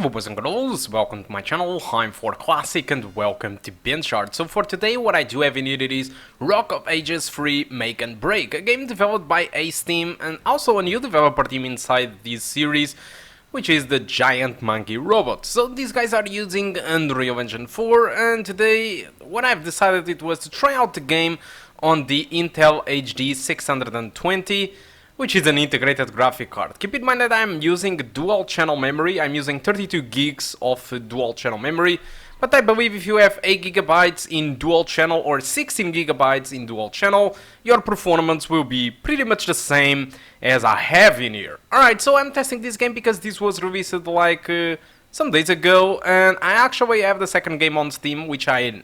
up, boys and girls? Welcome to my channel. I'm for Classic and welcome to BenchART. So for today, what I do have in it is Rock of Ages 3 Make and Break, a game developed by Ace Team and also a new developer team inside this series, which is the Giant Monkey Robot. So these guys are using Unreal Engine 4, and today what I've decided it was to try out the game on the Intel HD 620, which is an integrated graphic card. Keep in mind that I'm using dual channel memory. I'm using 32 gigs of dual channel memory, but I believe if you have 8 gigabytes in dual channel or 16 gigabytes in dual channel, your performance will be pretty much the same as I have in here. Alright, so I'm testing this game because this was released like some days ago, and I actually have the second game on Steam, which I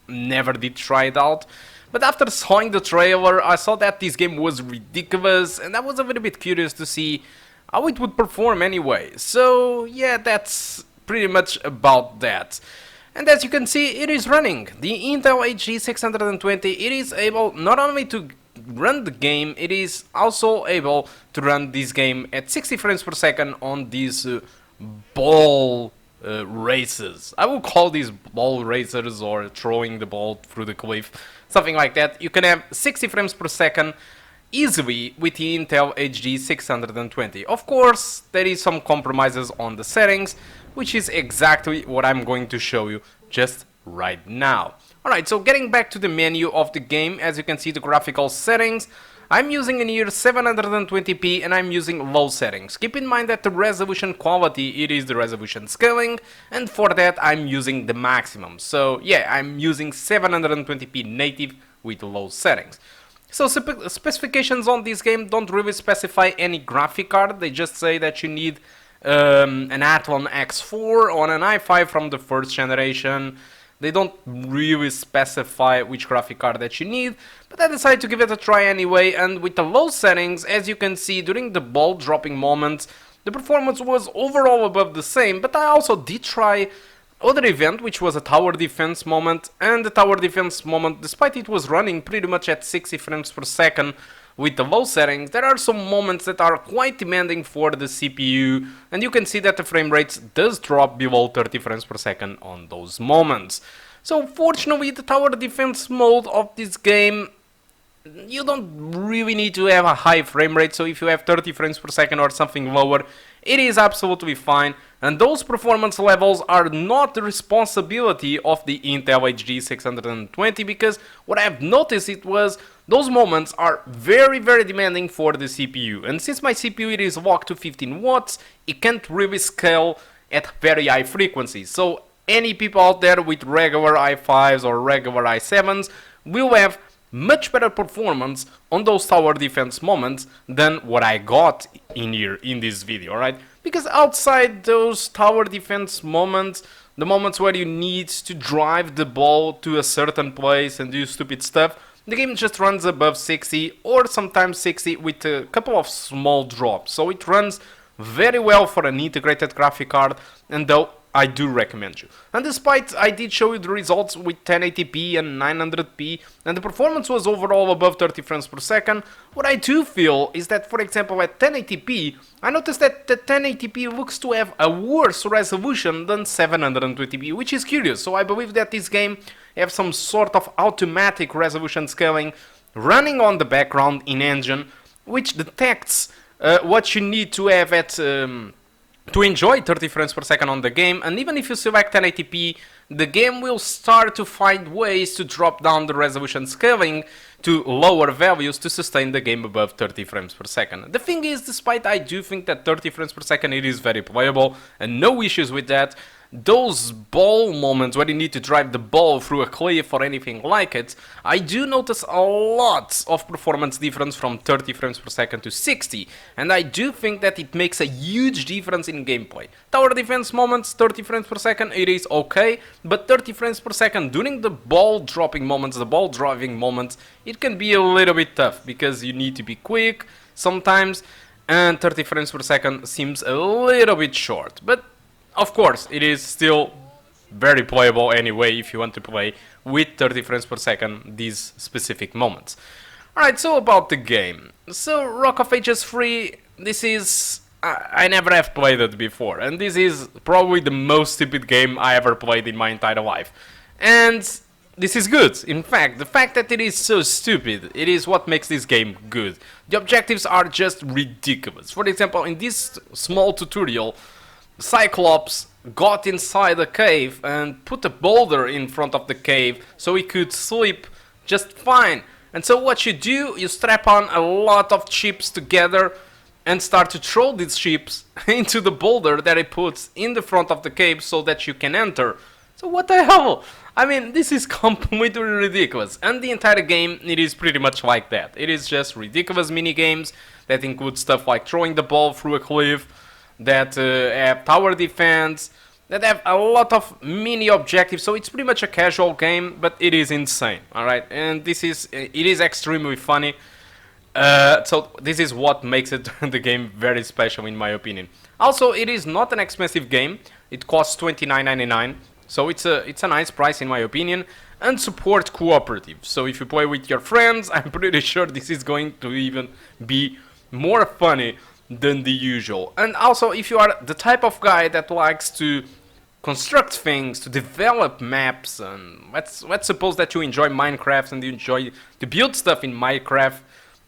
never did try it out. But after seeing the trailer, I saw that this game was ridiculous, and I was a little bit curious to see how it would perform anyway. So yeah, that's pretty much about that. And as you can see, it is running. The Intel HD 620, it is able not only to run the game, it is also able to run this game at 60 frames per second on these ball races. I will call these ball racers, or throwing the ball through the cliff, something like that. You can have 60 frames per second easily with the Intel HD 620. Of course, there is some compromises on the settings, which is exactly what I'm going to show you just right now. Alright, so getting back to the menu of the game, as you can see the graphical settings, I'm using in here 720p and I'm using low settings. Keep in mind that the resolution quality, it is the resolution scaling, and for that I'm using the maximum. So yeah, I'm using 720p native with low settings. So specifications on this game don't really specify any graphic card, they just say that you need an Athlon X4 on an i5 from the first generation. They don't really specify which graphic card that you need, but I decided to give it a try anyway, and with the low settings, as you can see, during the ball dropping moments, the performance was overall above the same, but I also did try other event, which was a tower defense moment, and the tower defense moment, despite it was running pretty much at 60 frames per second, with the low settings, there are some moments that are quite demanding for the CPU, and you can see that the frame rates does drop below 30 frames per second on those moments. So fortunately, the tower defense mode of this game, you don't really need to have a high frame rate, so if you have 30 frames per second or something lower, it is absolutely fine, and those performance levels are not the responsibility of the Intel HD 620, because what I've noticed it was those moments are very demanding for the CPU, and since my CPU it is locked to 15 watts, it can't really scale at very high frequencies. So any people out there with regular i5s or regular i7s will have much better performance on those tower defense moments than what I got in here in this video, right? Because outside those tower defense moments, the moments where you need to drive the ball to a certain place and do stupid stuff, the game just runs above 60 or sometimes 60 with a couple of small drops. So it runs very well for an integrated graphic card, and though I do recommend you. And despite I did show you the results with 1080p and 900p, and the performance was overall above 30 frames per second, what I do feel is that, for example, at 1080p, I noticed that the 1080p looks to have a worse resolution than 720p, which is curious. So I believe that this game has some sort of automatic resolution scaling running on the background in engine, which detects what you need to have at to enjoy 30 frames per second on the game, and even if you select 1080p, the game will start to find ways to drop down the resolution scaling to lower values to sustain the game above 30 frames per second. The thing is, despite I do think that 30 frames per second it is very playable and no issues with that, those ball moments where you need to drive the ball through a cliff or anything like it, I do notice a lot of performance difference from 30 frames per second to 60, and I do think that it makes a huge difference in gameplay. Tower defense moments, 30 frames per second, it is okay, but 30 frames per second during the ball dropping moments, the ball driving moments, it can be a little bit tough because you need to be quick sometimes, and 30 frames per second seems a little bit short. But of course, it is still very playable anyway if you want to play with 30 frames per second these specific moments. Alright, so about the game. So Rock of Ages 3, this is I never have played it before, and this is probably the most stupid game I ever played in my entire life. And this is good. In fact, the fact that it is so stupid, it is what makes this game good. The objectives are just ridiculous. For example, in this small tutorial, Cyclops got inside a cave and put a boulder in front of the cave so he could sleep just fine. And so what you do, you strap on a lot of chips together and start to throw these chips into the boulder that he puts in the front of the cave so that you can enter. So what the hell? I mean, this is completely ridiculous. And the entire game, it is pretty much like that. It is just ridiculous mini games that include stuff like throwing the ball through a cliff, that have tower defense, that have a lot of mini objectives. So it's pretty much a casual game, but it is insane. Alright, and it is extremely funny. So this is what makes it the game very special in my opinion. Also, it is not an expensive game. It costs $29.99, so it's a nice price in my opinion, and support cooperative. So if you play with your friends, I'm pretty sure this is going to even be more funny than the usual. And also, if you are the type of guy that likes to construct things, to develop maps, and let's suppose that you enjoy Minecraft and you enjoy to build stuff in Minecraft,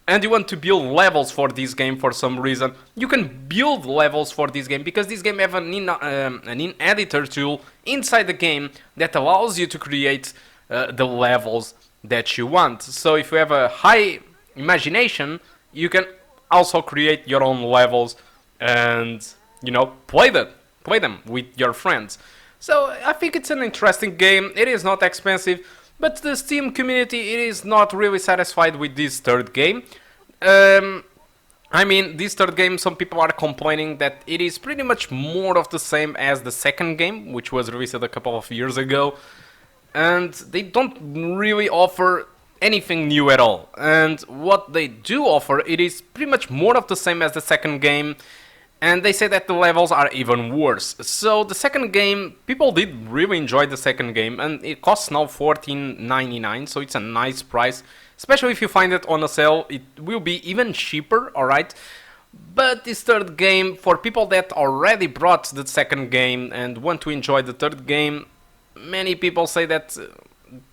and you want to build levels for this game for some reason, you can build levels for this game, because this game have an in-editor tool inside the game that allows you to create the levels that you want. So if you have a high imagination, you can also create your own levels and, you know, play them with your friends. So I think it's an interesting game. It is not expensive, but the Steam community, it is not really satisfied with this third game. I mean, this third game, some people are complaining that it is pretty much more of the same as the second game, which was released a couple of years ago, and they don't really offer anything new at all. And what they do offer, it is pretty much more of the same as the second game, and they say that the levels are even worse. So the second game, people did really enjoy the second game, and it costs now $14.99, so it's a nice price. Especially if you find it on a sale, it will be even cheaper, alright? But this third game, for people that already brought the second game and want to enjoy the third game, many people say that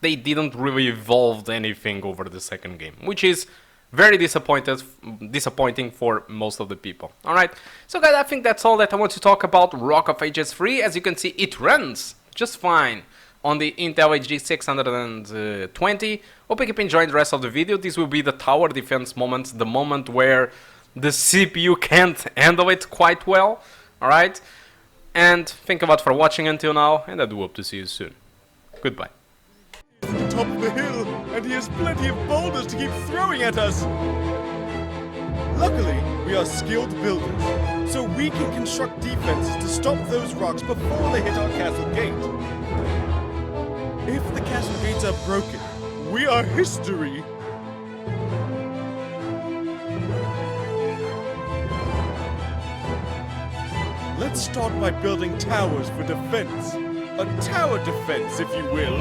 they didn't really evolve anything over the second game, which is very disappointing for most of the people. Alright, so guys, I think that's all that I want to talk about Rock of Ages 3. As you can see, it runs just fine on the Intel HD 620. Hope you keep enjoying the rest of the video. This will be the tower defense moment, the moment where the CPU can't handle it quite well. Alright, and thank you a lot for watching until now, and I do hope to see you soon. Goodbye. The top of the hill, and he has plenty of boulders to keep throwing at us. Luckily, we are skilled builders, so we can construct defenses to stop those rocks before they hit our castle gate. If the castle gates are broken, we are history. Let's start by building towers for defense. A tower defense, if you will.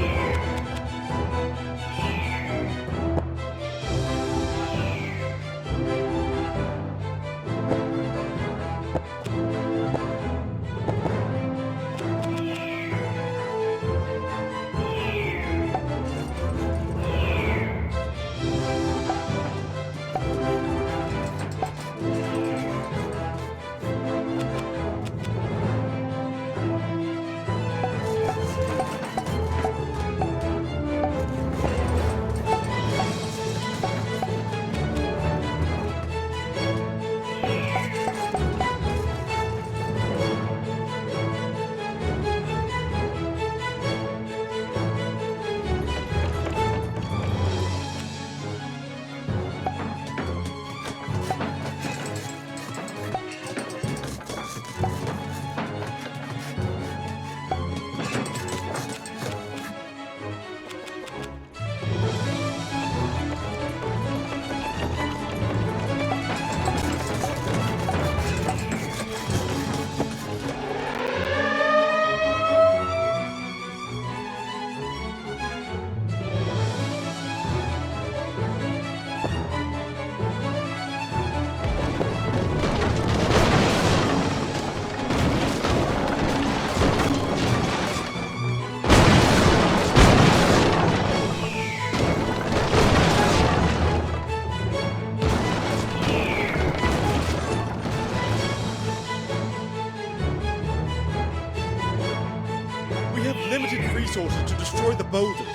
have limited resources to destroy the boulders.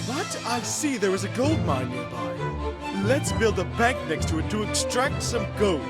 But I see there is a gold mine nearby. Let's build a bank next to it to extract some gold.